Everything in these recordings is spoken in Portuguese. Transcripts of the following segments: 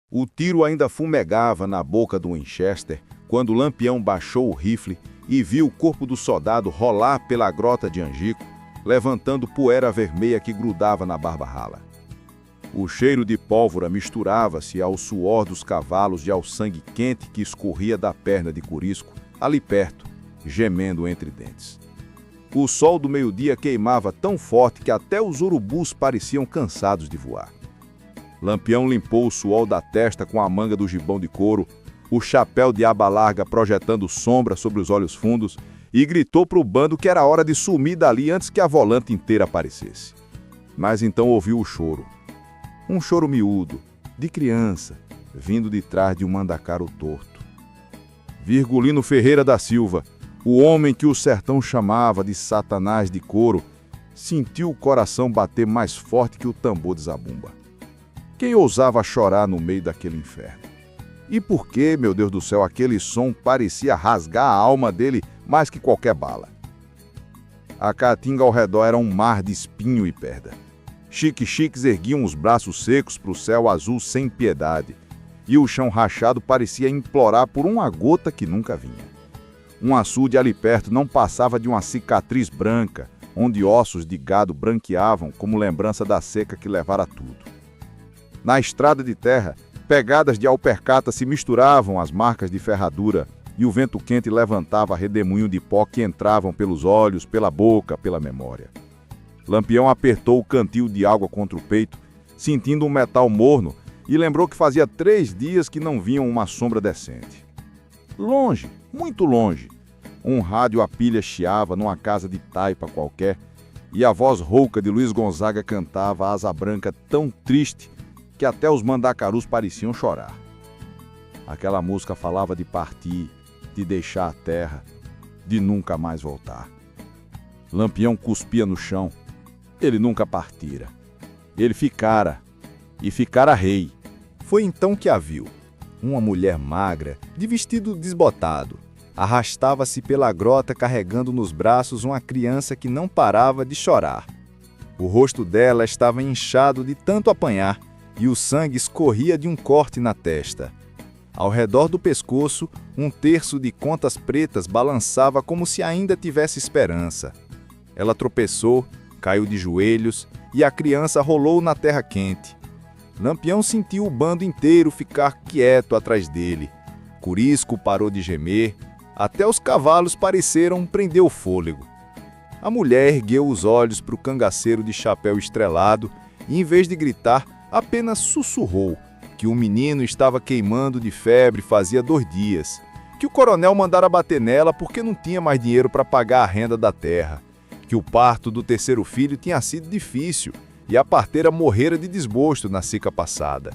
O tiro ainda fumegava na boca do Winchester quando Lampião baixou o rifle e viu o corpo do soldado rolar pela grota de Angico, levantando poeira vermelha que grudava na barba rala. O cheiro de pólvora misturava-se ao suor dos cavalos e ao sangue quente que escorria da perna de Corisco, ali perto, gemendo entre dentes. O sol do meio-dia queimava tão forte que até os urubus pareciam cansados de voar. Lampião limpou o suor da testa com a manga do gibão de couro, o chapéu de aba larga projetando sombra sobre os olhos fundos, e gritou para o bando que era hora de sumir dali antes que a volante inteira aparecesse. Mas então ouviu o choro. Um choro miúdo, de criança, vindo de trás de um mandacaru torto. Virgulino Ferreira da Silva, o homem que o sertão chamava de Satanás de couro, sentiu o coração bater mais forte que o tambor de zabumba. Quem ousava chorar no meio daquele inferno? E por que, meu Deus do céu, aquele som parecia rasgar a alma dele mais que qualquer bala? A caatinga ao redor era um mar de espinho e perda. Chiques erguiam os braços secos para o céu azul sem piedade, e o chão rachado parecia implorar por uma gota que nunca vinha. Um açude ali perto não passava de uma cicatriz branca, onde ossos de gado branqueavam como lembrança da seca que levara tudo. Na estrada de terra, pegadas de alpercata se misturavam às marcas de ferradura e o vento quente levantava redemoinho de pó que entravam pelos olhos, pela boca, pela memória. Lampião apertou o cantil de água contra o peito, sentindo um metal morno, e lembrou que fazia 3 dias que não viam uma sombra decente. Longe, muito longe, um rádio a pilha chiava numa casa de taipa qualquer, e a voz rouca de Luiz Gonzaga cantava a asa branca tão triste que até os mandacarus pareciam chorar. Aquela música falava de partir, de deixar a terra, de nunca mais voltar. Lampião cuspia no chão. Ele nunca partira. Ele ficara, e ficara rei. Foi então que a viu. Uma mulher magra, de vestido desbotado, arrastava-se pela grota carregando nos braços uma criança que não parava de chorar. O rosto dela estava inchado de tanto apanhar, e o sangue escorria de um corte na testa. Ao redor do pescoço, um terço de contas pretas balançava como se ainda tivesse esperança. Ela tropeçou, caiu de joelhos e a criança rolou na terra quente. Lampião sentiu o bando inteiro ficar quieto atrás dele. Corisco parou de gemer, até os cavalos pareceram prender o fôlego. A mulher ergueu os olhos para o cangaceiro de chapéu estrelado e, em vez de gritar, apenas sussurrou que o menino estava queimando de febre fazia 2 dias, que o coronel mandara bater nela porque não tinha mais dinheiro para pagar a renda da terra, que o parto do 3º filho tinha sido difícil e a parteira morrera de desgosto na seca passada.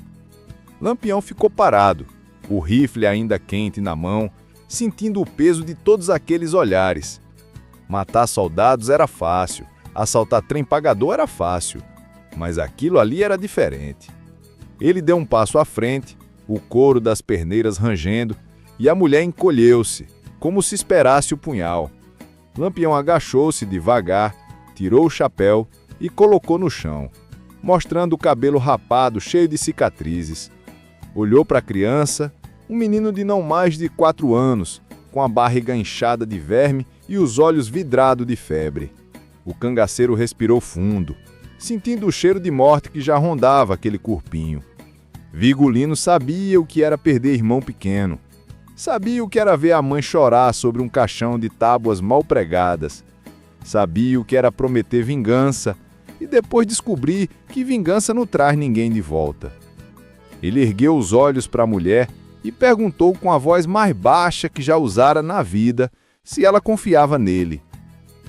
Lampião ficou parado, o rifle ainda quente na mão, sentindo o peso de todos aqueles olhares. Matar soldados era fácil, assaltar trem pagador era fácil, mas aquilo ali era diferente. Ele deu um passo à frente, o couro das perneiras rangendo, e a mulher encolheu-se, como se esperasse o punhal. Lampião agachou-se devagar, tirou o chapéu e colocou no chão, mostrando o cabelo rapado cheio de cicatrizes. Olhou para a criança, um menino de não mais de 4 anos, com a barriga inchada de verme e os olhos vidrados de febre. O cangaceiro respirou fundo, sentindo o cheiro de morte que já rondava aquele corpinho. Virgulino sabia o que era perder irmão pequeno. Sabia o que era ver a mãe chorar sobre um caixão de tábuas mal pregadas. Sabia o que era prometer vingança e depois descobrir que vingança não traz ninguém de volta. Ele ergueu os olhos para a mulher e perguntou com a voz mais baixa que já usara na vida se ela confiava nele.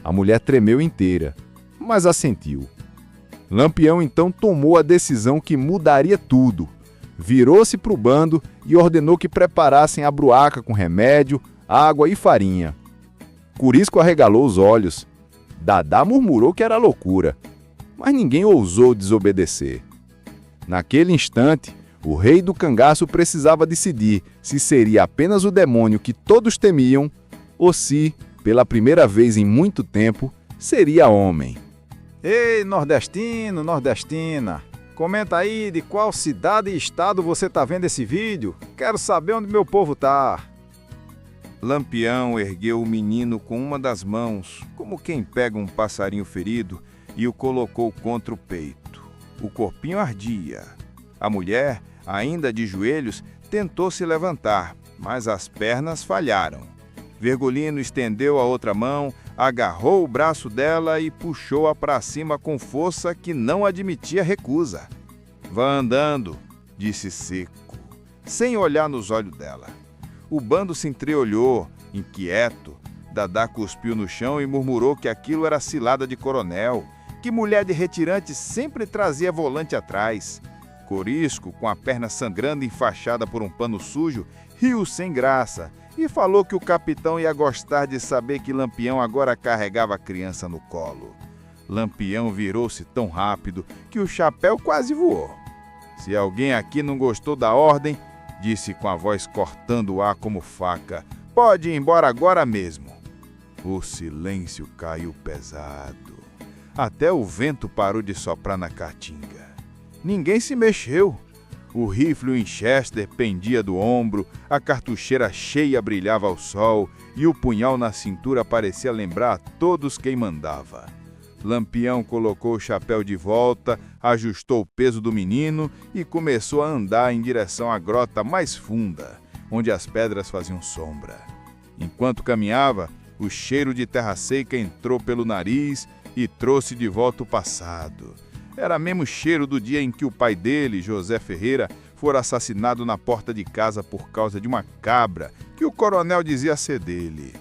A mulher tremeu inteira, mas assentiu. Lampião então tomou a decisão que mudaria tudo. Virou-se para o bando e ordenou que preparassem a bruaca com remédio, água e farinha. Corisco arregalou os olhos. Dadá murmurou que era loucura, mas ninguém ousou desobedecer. Naquele instante, o rei do cangaço precisava decidir se seria apenas o demônio que todos temiam ou se, pela primeira vez em muito tempo, seria homem. Ei, nordestino, nordestina, Comenta aí de qual cidade e estado você tá vendo esse vídeo. Quero saber onde meu povo tá. Lampião ergueu o menino com uma das mãos, como quem pega um passarinho ferido, e o colocou contra o peito. O corpinho ardia. A mulher, ainda de joelhos, tentou se levantar, mas as pernas falharam. Virgulino estendeu a outra mão, agarrou o braço dela e puxou-a para cima com força que não admitia recusa. "Vá andando", disse seco, sem olhar nos olhos dela. O bando se entreolhou, inquieto. Dadá cuspiu no chão e murmurou que aquilo era cilada de coronel, que mulher de retirante sempre trazia volante atrás. Corisco, com a perna sangrando enfaixada por um pano sujo, riu sem graça e falou que o capitão ia gostar de saber que Lampião agora carregava a criança no colo. Lampião virou-se tão rápido que o chapéu quase voou. "Se alguém aqui não gostou da ordem", disse com a voz cortando o ar como faca, "pode ir embora agora mesmo." O silêncio caiu pesado. Até o vento parou de soprar na caatinga. Ninguém se mexeu. O rifle Winchester pendia do ombro, a cartucheira cheia brilhava ao sol e o punhal na cintura parecia lembrar a todos quem mandava. Lampião colocou o chapéu de volta, ajustou o peso do menino e começou a andar em direção à grota mais funda, onde as pedras faziam sombra. Enquanto caminhava, o cheiro de terra seca entrou pelo nariz e trouxe de volta o passado. Era mesmo cheiro do dia em que o pai dele, José Ferreira, fora assassinado na porta de casa por causa de uma cabra que o coronel dizia ser dele.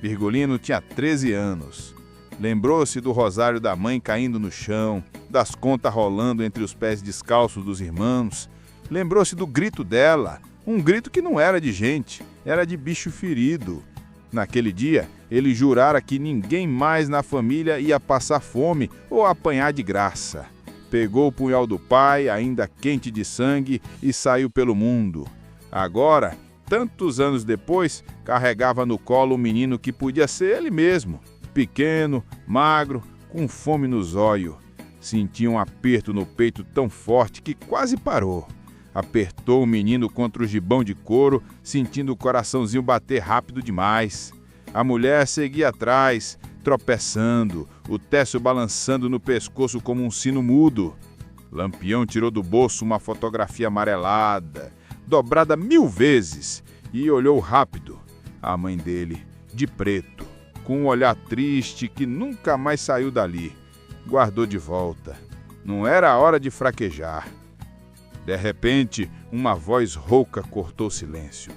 Virgulino tinha 13 anos. Lembrou-se do rosário da mãe caindo no chão, das contas rolando entre os pés descalços dos irmãos. Lembrou-se do grito dela, um grito que não era de gente, era de bicho ferido. Naquele dia, ele jurara que ninguém mais na família ia passar fome ou apanhar de graça. Pegou o punhal do pai, ainda quente de sangue, e saiu pelo mundo. Agora, tantos anos depois, carregava no colo um menino que podia ser ele mesmo. Pequeno, magro, com fome nos olhos. Sentia um aperto no peito tão forte que quase parou. Apertou o menino contra o gibão de couro, sentindo o coraçãozinho bater rápido demais. A mulher seguia atrás, tropeçando, o terço balançando no pescoço como um sino mudo. Lampião tirou do bolso uma fotografia amarelada, dobrada 1000 vezes, e olhou rápido. A mãe dele, de preto, com um olhar triste que nunca mais saiu dali. Guardou de volta. Não era a hora de fraquejar. De repente, uma voz rouca cortou o silêncio.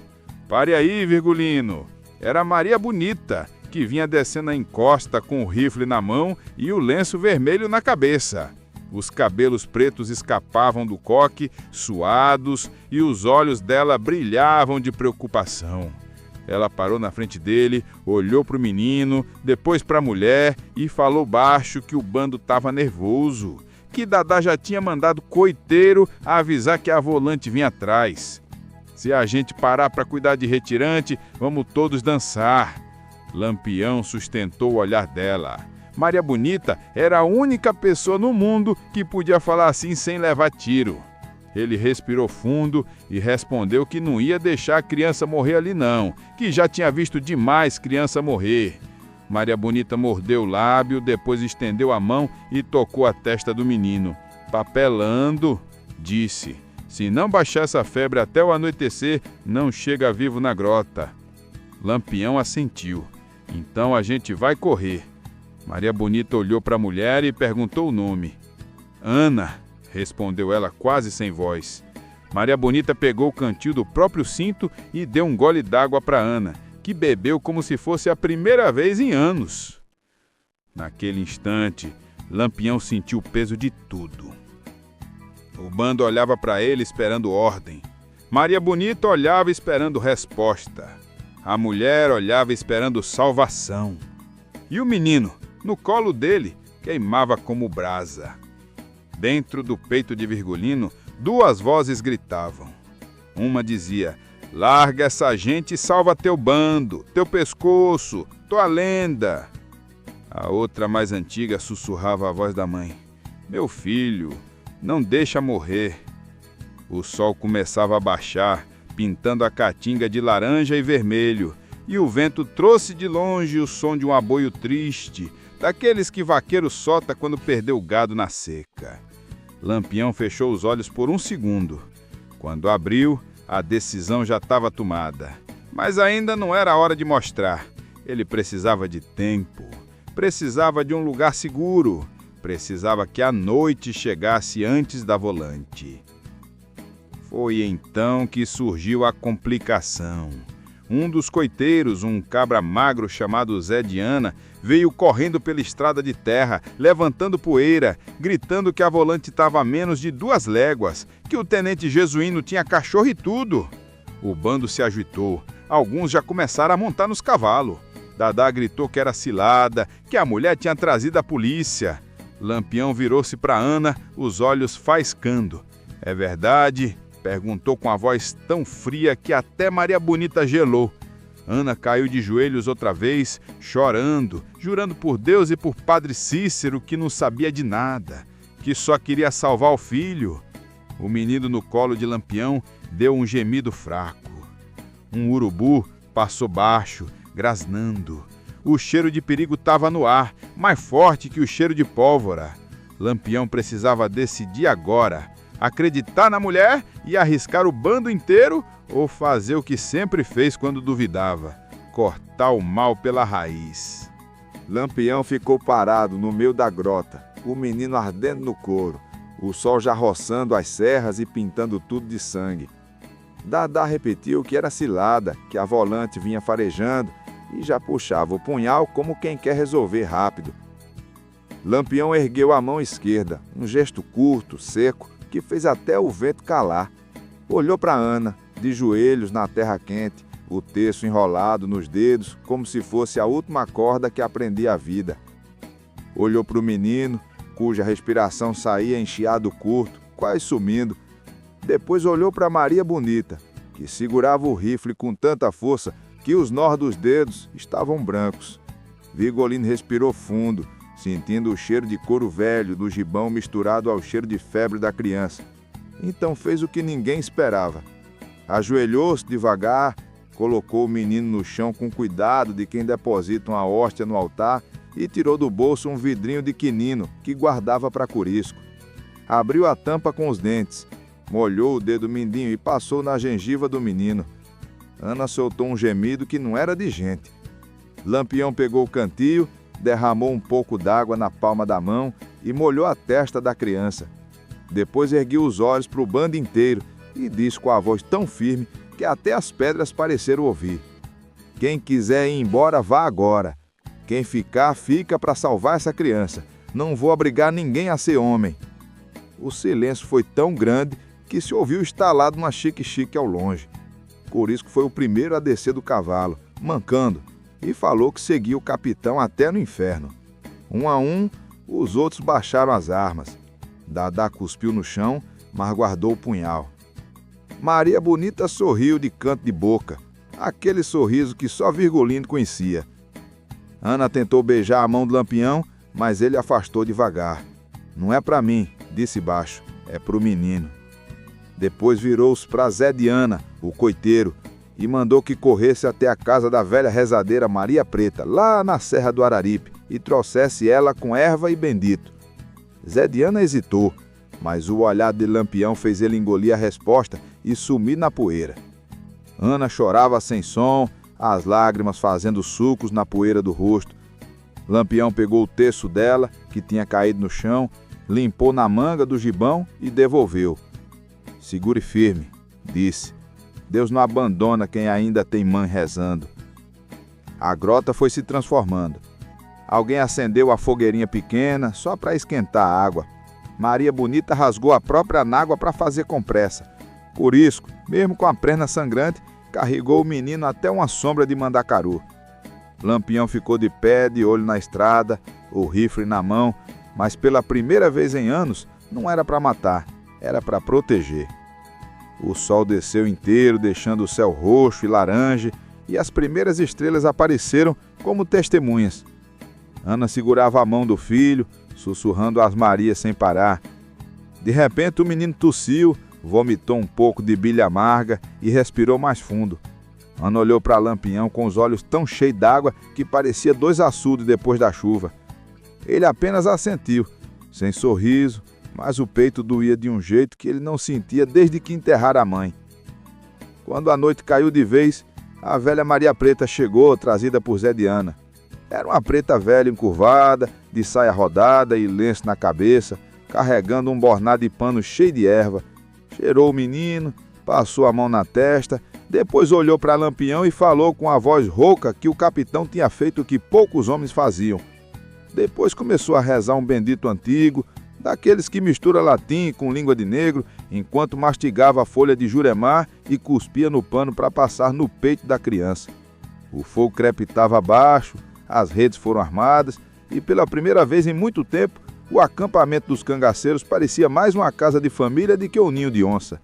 "Pare aí, Virgulino!" Era Maria Bonita, que vinha descendo a encosta com o rifle na mão e o lenço vermelho na cabeça. Os cabelos pretos escapavam do coque, suados, e os olhos dela brilhavam de preocupação. Ela parou na frente dele, olhou para o menino, depois para a mulher e falou baixo que o bando estava nervoso, que Dadá já tinha mandado coiteiro avisar que a volante vinha atrás. "Se a gente parar para cuidar de retirante, vamos todos dançar." Lampião sustentou o olhar dela. Maria Bonita era a única pessoa no mundo que podia falar assim sem levar tiro. Ele respirou fundo e respondeu que não ia deixar a criança morrer ali não, que já tinha visto demais criança morrer. Maria Bonita mordeu o lábio, depois estendeu a mão e tocou a testa do menino. "Papelando", disse. "Se não baixar essa febre até o anoitecer, não chega vivo na grota." Lampião assentiu. "Então a gente vai correr." Maria Bonita olhou para a mulher e perguntou o nome. "Ana", respondeu ela quase sem voz. Maria Bonita pegou o cantil do próprio cinto e deu um gole d'água para Ana, que bebeu como se fosse a primeira vez em anos. Naquele instante, Lampião sentiu o peso de tudo. O bando olhava para ele esperando ordem. Maria Bonita olhava esperando resposta. A mulher olhava esperando salvação. E o menino, no colo dele, queimava como brasa. Dentro do peito de Virgulino, 2 vozes gritavam. Uma dizia: "Larga essa gente e salva teu bando, teu pescoço, tua lenda." A outra, mais antiga, sussurrava a voz da mãe: "Meu filho, não deixa morrer. O sol começava a baixar, pintando a caatinga de laranja e vermelho, e o vento trouxe de longe o som de um aboio triste, daqueles que vaqueiro solta quando perdeu o gado na seca. Lampião fechou os olhos por um segundo. Quando abriu, a decisão já estava tomada. Mas ainda não era a hora de mostrar. Ele precisava de tempo, precisava de um lugar seguro, precisava que a noite chegasse antes da volante. Foi então que surgiu a complicação. Um dos coiteiros, um cabra magro chamado Zé de Ana, veio correndo pela estrada de terra, levantando poeira, gritando que a volante estava a menos de 2 léguas, que o tenente Jesuíno tinha cachorro e tudo. O bando se agitou, alguns já começaram a montar nos cavalos. Dadá gritou que era cilada, que a mulher tinha trazido a polícia. Lampião virou-se para Ana, os olhos faiscando. "É verdade?" perguntou com a voz tão fria que até Maria Bonita gelou. Ana caiu de joelhos outra vez, chorando, jurando por Deus e por Padre Cícero que não sabia de nada, que só queria salvar o filho. O menino no colo de Lampião deu um gemido fraco. Um urubu passou baixo, grasnando. O cheiro de perigo estava no ar, mais forte que o cheiro de pólvora. Lampião precisava decidir agora: acreditar na mulher e arriscar o bando inteiro, ou fazer o que sempre fez quando duvidava: cortar o mal pela raiz. Lampião ficou parado no meio da grota, o menino ardendo no couro, o sol já roçando as serras e pintando tudo de sangue. Dadá repetiu que era cilada, que a volante vinha farejando e já puxava o punhal como quem quer resolver rápido. Lampião ergueu a mão esquerda, um gesto curto, seco, que fez até o vento calar. Olhou para Ana, de joelhos na terra quente, o terço enrolado nos dedos, como se fosse a última corda que aprendia a vida. Olhou para o menino, cuja respiração saía em chiado curto, quase sumindo. Depois olhou para Maria Bonita, que segurava o rifle com tanta força que os nós dos dedos estavam brancos. Vigolino respirou fundo, sentindo o cheiro de couro velho do gibão misturado ao cheiro de febre da criança. Então fez o que ninguém esperava. Ajoelhou-se devagar, colocou o menino no chão com cuidado de quem deposita uma hóstia no altar e tirou do bolso um vidrinho de quinino que guardava para curisco. Abriu a tampa com os dentes, molhou o dedo mindinho e passou na gengiva do menino. Ana soltou um gemido que não era de gente. Lampião pegou o cantil, derramou um pouco d'água na palma da mão e molhou a testa da criança. Depois ergueu os olhos para o bando inteiro e disse com a voz tão firme que até as pedras pareceram ouvir: "Quem quiser ir embora, vá agora. Quem ficar, fica para salvar essa criança. Não vou obrigar ninguém a ser homem." O silêncio foi tão grande que se ouviu o estalar de uma chique-chique ao longe. Corisco foi o primeiro a descer do cavalo, mancando, e falou que seguia o capitão até no inferno. Um a um, os outros baixaram as armas. Dadá cuspiu no chão, mas guardou o punhal. Maria Bonita sorriu de canto de boca, aquele sorriso que só Virgulino conhecia. Ana tentou beijar a mão do Lampião, mas ele afastou devagar. "Não é para mim", disse baixo, "é pro menino." Depois virou-se para Zé de Ana, o coiteiro, e mandou que corresse até a casa da velha rezadeira Maria Preta, lá na Serra do Araripe, e trouxesse ela com erva e bendito. Zé de Ana hesitou, mas o olhar de Lampião fez ele engolir a resposta e sumir na poeira. Ana chorava sem som, as lágrimas fazendo sucos na poeira do rosto. Lampião pegou o terço dela, que tinha caído no chão, limpou na manga do gibão e devolveu. "Segure firme", disse. "Deus não abandona quem ainda tem mãe rezando." A grota foi se transformando. Alguém acendeu a fogueirinha pequena só para esquentar a água. Maria Bonita rasgou a própria nágua para fazer compressa. Corisco, mesmo com a perna sangrante, carregou o menino até uma sombra de mandacaru. Lampião ficou de pé, de olho na estrada, o rifle na mão, mas pela primeira vez em anos não era para matar, era para proteger. O sol desceu inteiro, deixando o céu roxo e laranja, e as primeiras estrelas apareceram como testemunhas. Ana segurava a mão do filho, sussurrando às Marias sem parar: De repente o menino tossiu, vomitou um pouco de bilha amarga e respirou mais fundo. Ana olhou para Lampião com os olhos tão cheios d'água que parecia 2 açudes depois da chuva. Ele apenas assentiu, sem sorriso, mas o peito doía de um jeito que ele não sentia desde que enterrara a mãe. Quando a noite caiu de vez, a velha Maria Preta chegou, trazida por Zé de Ana. Era uma preta velha encurvada, de saia rodada e lenço na cabeça, carregando um bornado de pano cheio de erva. Cheirou o menino, passou a mão na testa, depois olhou para Lampião e falou com a voz rouca que o capitão tinha feito o que poucos homens faziam. Depois começou a rezar um bendito antigo, daqueles que mistura latim com língua de negro, enquanto mastigava a folha de juremar e cuspia no pano para passar no peito da criança. O fogo crepitava abaixo, as redes foram armadas e pela primeira vez em muito tempo o acampamento dos cangaceiros parecia mais uma casa de família do que um ninho de onça.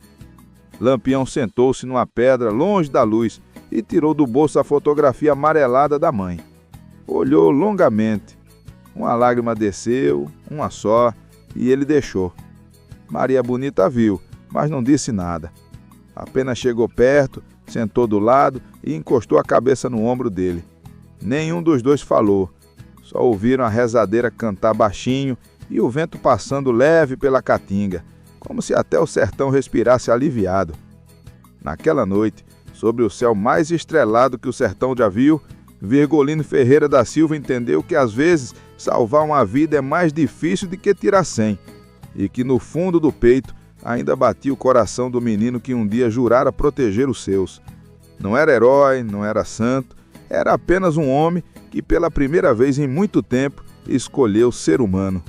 Lampião sentou-se numa pedra longe da luz e tirou do bolso a fotografia amarelada da mãe. Olhou longamente. Uma lágrima desceu, uma só, e ele deixou. Maria Bonita viu, mas não disse nada. Apenas chegou perto, sentou do lado e encostou a cabeça no ombro dele. Nenhum dos dois falou. Só ouviram a rezadeira cantar baixinho e o vento passando leve pela caatinga, como se até o sertão respirasse aliviado. Naquela noite, sobre o céu mais estrelado que o sertão já viu, Virgolino Ferreira da Silva entendeu que às vezes salvar uma vida é mais difícil do que tirar 100, e que no fundo do peito ainda batia o coração do menino que um dia jurara proteger os seus. Não era herói, não era santo, era apenas um homem que pela primeira vez em muito tempo escolheu ser humano.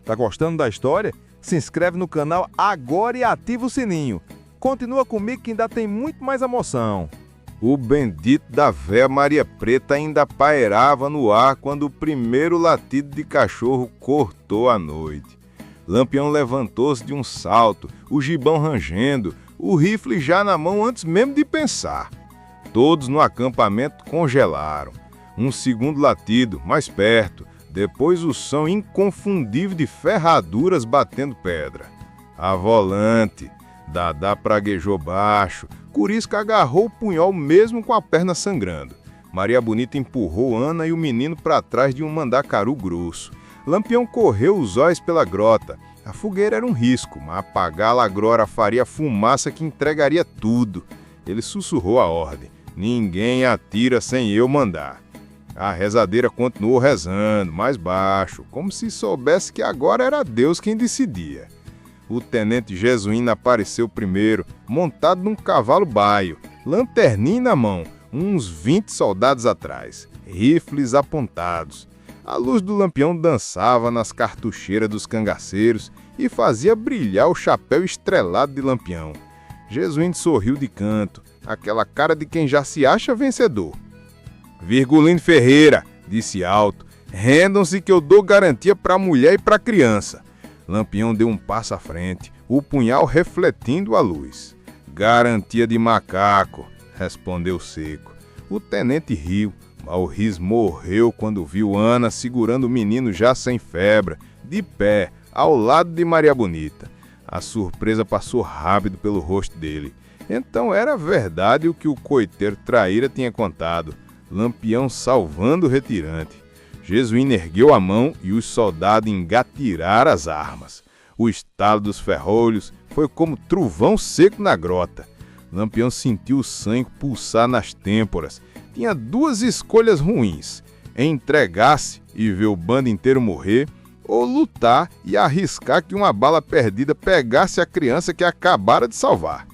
Tá gostando da história? Se inscreve no canal agora e ativa o sininho. Continua comigo que ainda tem muito mais emoção. O bendito da véia Maria Preta ainda pairava no ar quando o primeiro latido de cachorro cortou a noite. Lampião levantou-se de um salto, o gibão rangendo, o rifle já na mão antes mesmo de pensar. Todos no acampamento congelaram. Um segundo latido, mais perto, depois o som inconfundível de ferraduras batendo pedra. A volante, Dadá praguejou baixo, Curisca agarrou o punhal mesmo com a perna sangrando. Maria Bonita empurrou Ana e o menino para trás de um mandacaru grosso. Lampião correu os olhos pela grota. A fogueira era um risco, mas apagá-la agora faria fumaça que entregaria tudo. Ele sussurrou a ordem. Ninguém atira sem eu mandar. A rezadeira continuou rezando, mais baixo, como se soubesse que agora era Deus quem decidia. O tenente Jesuíno apareceu primeiro, montado num cavalo baio, lanterninha na mão, uns 20 soldados atrás, rifles apontados. A luz do lampião dançava nas cartucheiras dos cangaceiros e fazia brilhar o chapéu estrelado de Lampião. Jesuíno sorriu de canto, aquela cara de quem já se acha vencedor. Virgulino Ferreira, disse alto, rendam-se que eu dou garantia para a mulher e para a criança. Lampião deu um passo à frente, o punhal refletindo a luz. Garantia de macaco, respondeu seco. O tenente riu, mas o riso morreu quando viu Ana segurando o menino já sem febre, de pé, ao lado de Maria Bonita. A surpresa passou rápido pelo rosto dele. Então era verdade o que o coiteiro traíra tinha contado. Lampião salvando o retirante. Jesuíno ergueu a mão e os soldados engatiraram as armas. O estalo dos ferrolhos foi como trovão seco na grota. Lampião sentiu o sangue pulsar nas têmporas. Tinha 2 escolhas ruins: entregar-se e ver o bando inteiro morrer, ou lutar e arriscar que uma bala perdida pegasse a criança que acabara de salvar.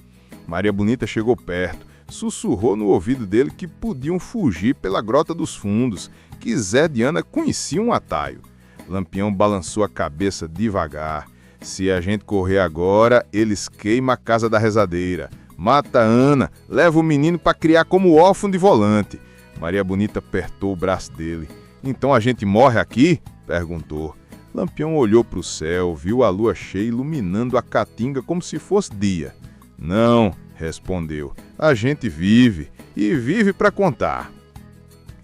Maria Bonita chegou perto, sussurrou no ouvido dele que podiam fugir pela Grota dos Fundos, que Zé de Ana conhecia um atalho. Lampião balançou a cabeça devagar. Se a gente correr agora, eles queimam a casa da rezadeira. Mata a Ana, leva o menino para criar como órfão de volante. Maria Bonita apertou o braço dele. Então a gente morre aqui? Perguntou. Lampião olhou para o céu, viu a lua cheia iluminando a caatinga como se fosse dia. Não, respondeu. A gente vive, e vive para contar.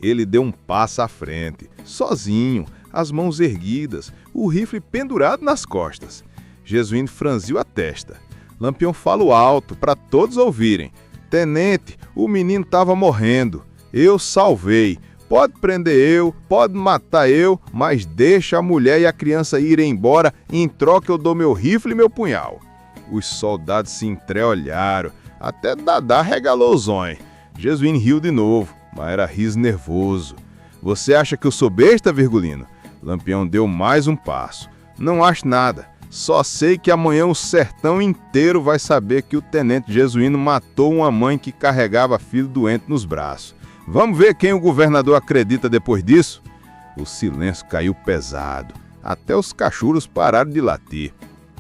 Ele deu um passo à frente, sozinho, as mãos erguidas, o rifle pendurado nas costas. Jesuíno franziu a testa. Lampião falou alto para todos ouvirem. Tenente, o menino estava morrendo. Eu salvei. Pode prender eu, pode matar eu, mas deixa a mulher e a criança irem embora, em troca eu dou meu rifle e meu punhal. Os soldados se entreolharam, até Dadá regalou os olhos. Jesuíno riu de novo, mas era riso nervoso. Você acha que eu sou besta, Virgulino? Lampião deu mais um passo. Não acho nada, só sei que amanhã o sertão inteiro vai saber que o tenente Jesuíno matou uma mãe que carregava filho doente nos braços. Vamos ver quem o governador acredita depois disso? O silêncio caiu pesado. Até os cachorros pararam de latir.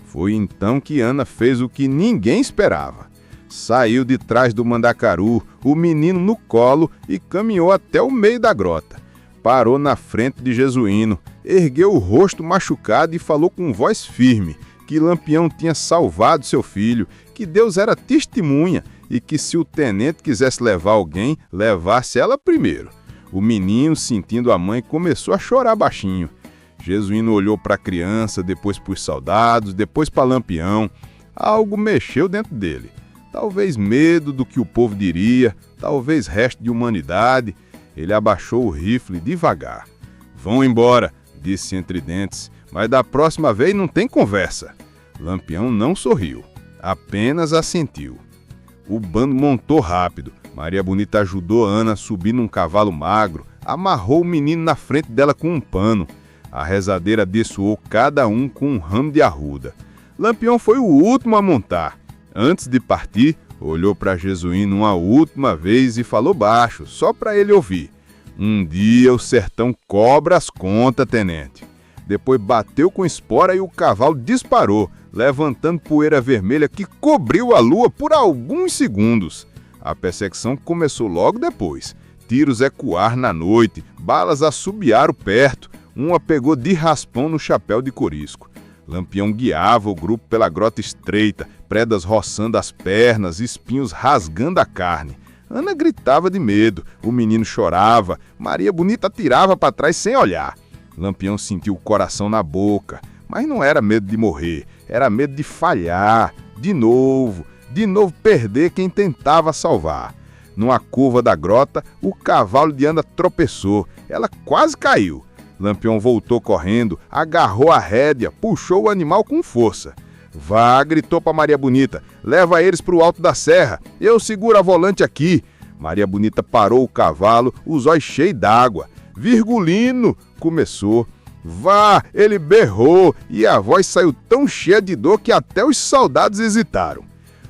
Foi então que Ana fez o que ninguém esperava. Saiu de trás do mandacaru, o menino no colo e caminhou até o meio da grota. Parou na frente de Jesuíno, ergueu o rosto machucado e falou com voz firme que Lampião tinha salvado seu filho, que Deus era testemunha e que se o tenente quisesse levar alguém, levasse ela primeiro. O menino, sentindo a mãe, começou a chorar baixinho. Jesuíno olhou para a criança, depois para os soldados, depois para Lampião. Algo mexeu dentro dele. Talvez medo do que o povo diria, talvez resto de humanidade. Ele abaixou o rifle devagar. Vão embora, disse entre dentes, mas da próxima vez não tem conversa. Lampião não sorriu, apenas assentiu. O bando montou rápido. Maria Bonita ajudou Ana a subir num cavalo magro, amarrou o menino na frente dela com um pano. A rezadeira dessoou cada um com um ramo de arruda. Lampião foi o último a montar. Antes de partir, olhou para Jesuíno uma última vez e falou baixo, só para ele ouvir. Um dia o sertão cobra as contas, tenente. Depois bateu com espora e o cavalo disparou, levantando poeira vermelha que cobriu a lua por alguns segundos. A perseguição começou logo depois. Tiros ecoaram na noite, balas assobiaram perto. Uma pegou de raspão no chapéu de corisco. Lampião guiava o grupo pela grota estreita, predas roçando as pernas, espinhos rasgando a carne. Ana gritava de medo, o menino chorava, Maria Bonita atirava para trás sem olhar. Lampião sentiu o coração na boca, mas não era medo de morrer, era medo de falhar, de novo perder quem tentava salvar. Numa curva da grota, o cavalo de Ana tropeçou, ela quase caiu. Lampião voltou correndo, agarrou a rédea, puxou o animal com força. Vá, gritou para Maria Bonita, leva eles para o alto da serra, eu seguro a volante aqui. Maria Bonita parou o cavalo, os olhos cheios d'água. Virgulino, começou. Vá, ele berrou e a voz saiu tão cheia de dor que até os soldados hesitaram.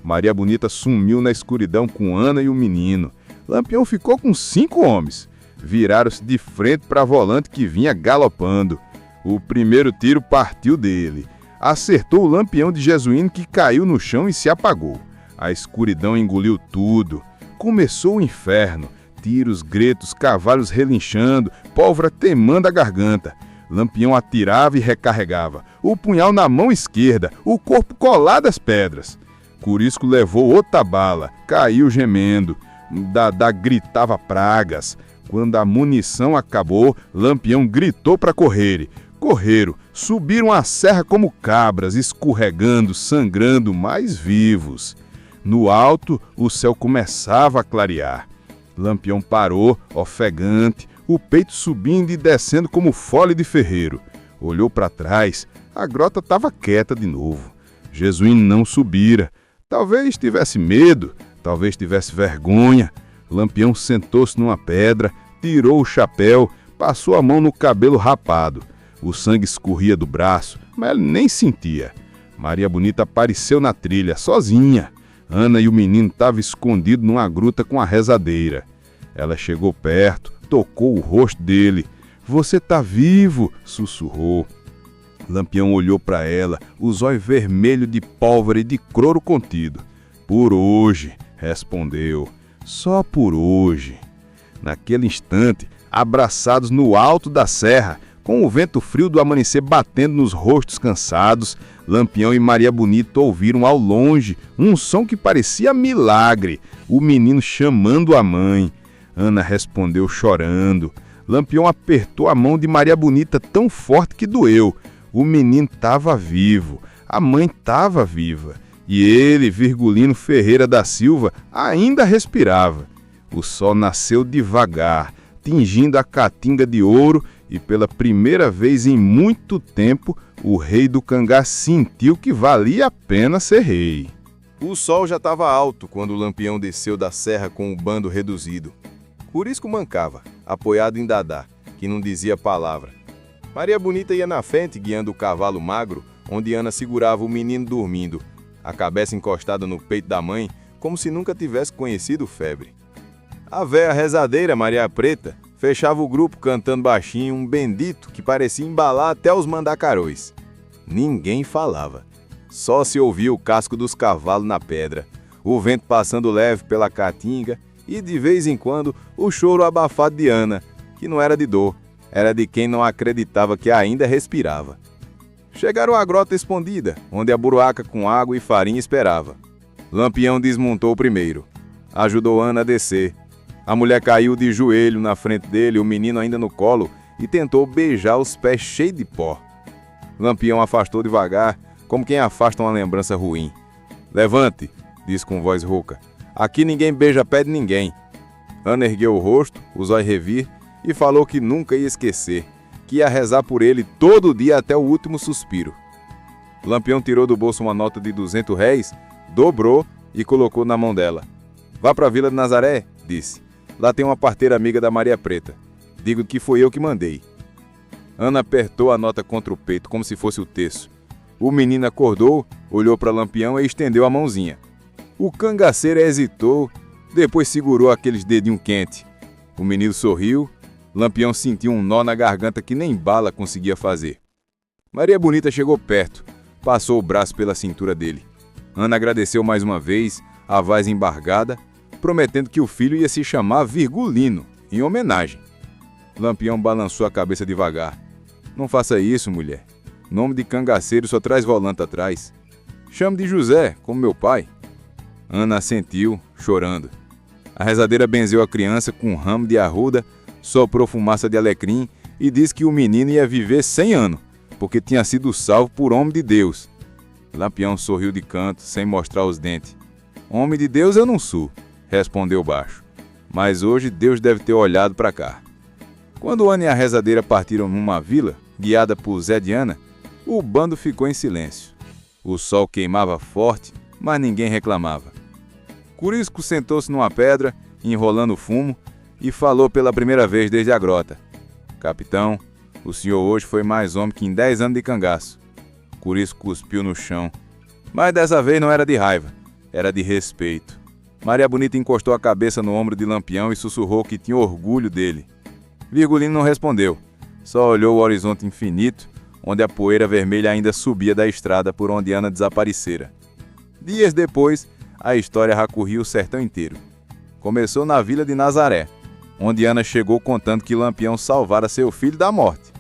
Maria Bonita sumiu na escuridão com Ana e o menino. Lampião ficou com 5 homens. Viraram-se de frente para a volante que vinha galopando. O primeiro tiro partiu dele. Acertou o Lampião de Jesuíno que caiu no chão e se apagou. A escuridão engoliu tudo. Começou o inferno. Tiros, gritos, cavalos relinchando, pólvora temando a garganta. Lampião atirava e recarregava, o punhal na mão esquerda, o corpo colado às pedras. Corisco levou outra bala, caiu gemendo. Dadá gritava pragas. Quando a munição acabou, Lampião gritou para correrem. Correram, subiram a serra como cabras, escorregando, sangrando, mas vivos. No alto, o céu começava a clarear. Lampião parou, ofegante, o peito subindo e descendo como fole de ferreiro. Olhou para trás, a grota estava quieta de novo. Jesuíno não subira. Talvez tivesse medo, talvez tivesse vergonha. Lampião sentou-se numa pedra, tirou o chapéu, passou a mão no cabelo rapado. O sangue escorria do braço, mas ele nem sentia. Maria Bonita apareceu na trilha, sozinha. Ana e o menino estavam escondidos numa gruta com a rezadeira. Ela chegou perto, tocou o rosto dele. Você tá vivo, sussurrou. Lampião olhou para ela, os olhos vermelhos de pólvora e de croro contido. Por hoje, respondeu. Só por hoje. Naquele instante, abraçados no alto da serra, com o vento frio do amanhecer batendo nos rostos cansados, Lampião e Maria Bonita ouviram ao longe um som que parecia milagre, o menino chamando a mãe. Ana respondeu chorando. Lampião apertou a mão de Maria Bonita tão forte que doeu. O menino estava vivo. a mãe estava viva e ele, Virgulino Ferreira da Silva, ainda respirava. O sol nasceu devagar, tingindo a caatinga de ouro, e pela primeira vez em muito tempo, o rei do cangaço sentiu que valia a pena ser rei. O sol já estava alto quando o Lampião desceu da serra com o bando reduzido. Curisco mancava, apoiado em Dadá, que não dizia palavra. Maria Bonita ia na frente, guiando o cavalo magro, onde Ana segurava o menino dormindo, a cabeça encostada no peito da mãe, como se nunca tivesse conhecido febre. A véia rezadeira, Maria Preta, fechava o grupo cantando baixinho um bendito que parecia embalar até os mandacaróis. Ninguém falava. Só se ouvia o casco dos cavalos na pedra, o vento passando leve pela caatinga e, de vez em quando, o choro abafado de Ana, que não era de dor, era de quem não acreditava que ainda respirava. Chegaram à grota escondida, onde a buruaca com água e farinha esperava. Lampião desmontou primeiro. Ajudou Ana a descer. A mulher caiu de joelho na frente dele, o menino ainda no colo, e tentou beijar os pés cheios de pó. Lampião afastou devagar, como quem afasta uma lembrança ruim. "Levante", disse com voz rouca. "Aqui ninguém beija pé de ninguém." Ana ergueu o rosto, os olhos revir, e falou que nunca ia esquecer, que ia rezar por ele todo dia até o último suspiro. Lampião tirou do bolso uma nota de 200 réis, dobrou e colocou na mão dela. "Vá para a Vila de Nazaré", disse. "Lá tem uma parteira amiga da Maria Preta. Digo que foi eu que mandei." Ana apertou a nota contra o peito, como se fosse o terço. O menino acordou, olhou para Lampião e estendeu a mãozinha. O cangaceiro hesitou, depois segurou aqueles dedinhos quentes. O menino sorriu. Lampião sentiu um nó na garganta que nem bala conseguia fazer. Maria Bonita chegou perto, passou o braço pela cintura dele. Ana agradeceu mais uma vez, a voz embargada, prometendo que o filho ia se chamar Virgulino, em homenagem. Lampião balançou a cabeça devagar. "Não faça isso, mulher. Nome de cangaceiro só traz volanta atrás. Chame de José, como meu pai." Ana assentiu, chorando. A rezadeira benzeu a criança com um ramo de arruda, soprou fumaça de alecrim e disse que o menino ia viver 100 anos, porque tinha sido salvo por homem de Deus. Lampião sorriu de canto, sem mostrar os dentes. "Homem de Deus eu não sou", respondeu baixo. "Mas hoje Deus deve ter olhado para cá." Quando Ana e a rezadeira partiram numa vila, guiada por Zé de Ana, o bando ficou em silêncio. O sol queimava forte, mas ninguém reclamava. Curisco sentou-se numa pedra, enrolando fumo, e falou pela primeira vez desde a grota. "Capitão, o senhor hoje foi mais homem que em 10 anos de cangaço." Curisco cuspiu no chão. Mas dessa vez não era de raiva, era de respeito. Maria Bonita encostou a cabeça no ombro de Lampião e sussurrou que tinha orgulho dele. Virgulino não respondeu, só olhou o horizonte infinito, onde a poeira vermelha ainda subia da estrada por onde Ana desaparecera. Dias depois, a história recorria o sertão inteiro. Começou na vila de Nazaré, onde Ana chegou contando que Lampião salvara seu filho da morte.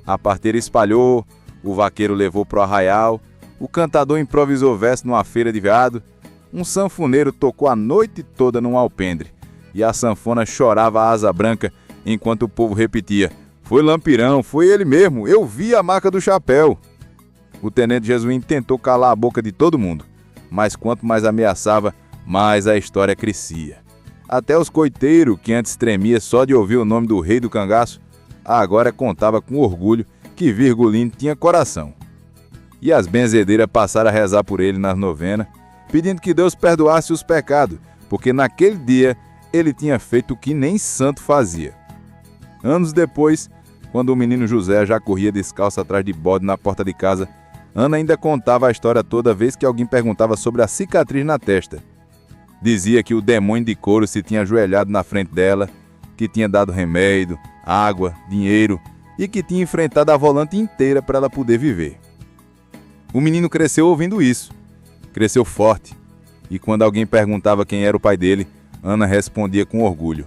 A parteira espalhou, o vaqueiro levou pro arraial, o cantador improvisou verso numa feira de veado, um sanfoneiro tocou a noite toda num alpendre, e a sanfona chorava a asa branca enquanto o povo repetia: "Foi Lampirão, foi ele mesmo, eu vi a marca do chapéu." O tenente Jesuíno tentou calar a boca de todo mundo, mas quanto mais ameaçava, mais a história crescia. Até os coiteiros, que antes tremia só de ouvir o nome do rei do cangaço, agora contava com orgulho que Virgulino tinha coração. E as benzedeiras passaram a rezar por ele nas novenas, pedindo que Deus perdoasse os pecados, porque naquele dia ele tinha feito o que nem santo fazia. Anos depois, quando o menino José já corria descalço atrás de bode na porta de casa, Ana ainda contava a história toda vez que alguém perguntava sobre a cicatriz na testa. Dizia que o demônio de couro se tinha ajoelhado na frente dela, que tinha dado remédio, água, dinheiro e que tinha enfrentado a volante inteira para ela poder viver. O menino cresceu ouvindo isso. Cresceu forte. E quando alguém perguntava quem era o pai dele, Ana respondia com orgulho: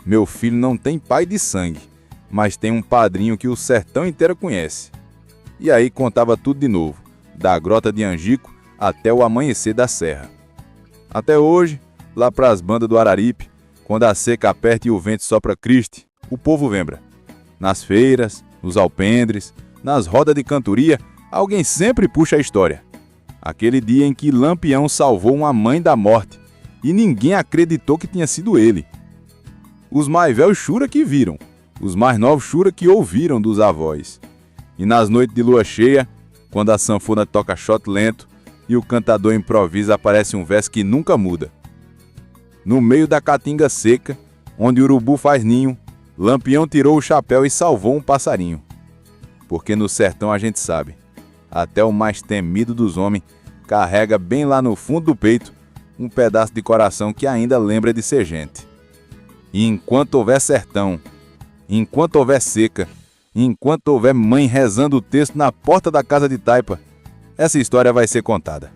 "Meu filho não tem pai de sangue, mas tem um padrinho que o sertão inteiro conhece." E aí contava tudo de novo, da grota de Angico até o amanhecer da serra. Até hoje, lá para as bandas do Araripe, quando a seca aperta e o vento sopra criste, o povo lembra. Nas feiras, nos alpendres, nas rodas de cantoria, alguém sempre puxa a história. Aquele dia em que Lampião salvou uma mãe da morte e ninguém acreditou que tinha sido ele. Os mais velhos jura que viram, os mais novos jura que ouviram dos avós. E nas noites de lua cheia, quando a sanfona toca shot lento e o cantador improvisa, aparece um verso que nunca muda. No meio da caatinga seca, onde o urubu faz ninho, Lampião tirou o chapéu e salvou um passarinho. Porque no sertão a gente sabe, até o mais temido dos homens carrega bem lá no fundo do peito um pedaço de coração que ainda lembra de ser gente. E enquanto houver sertão, enquanto houver seca, enquanto houver mãe rezando o texto na porta da casa de taipa, essa história vai ser contada.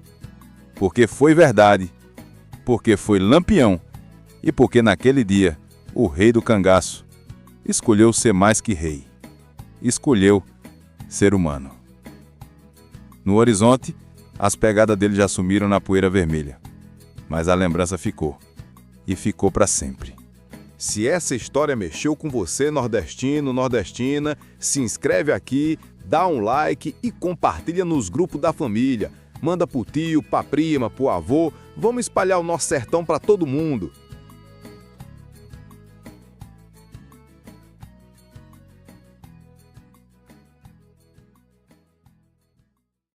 Porque foi verdade, porque foi Lampião e porque naquele dia o rei do cangaço escolheu ser mais que rei. Escolheu ser humano. No horizonte, as pegadas dele já sumiram na poeira vermelha. Mas a lembrança ficou. E ficou para sempre. Se essa história mexeu com você, nordestino, nordestina, se inscreve aqui, dá um like e compartilha nos grupos da família. Manda pro tio, pra prima, pro avô. Vamos espalhar o nosso sertão para todo mundo.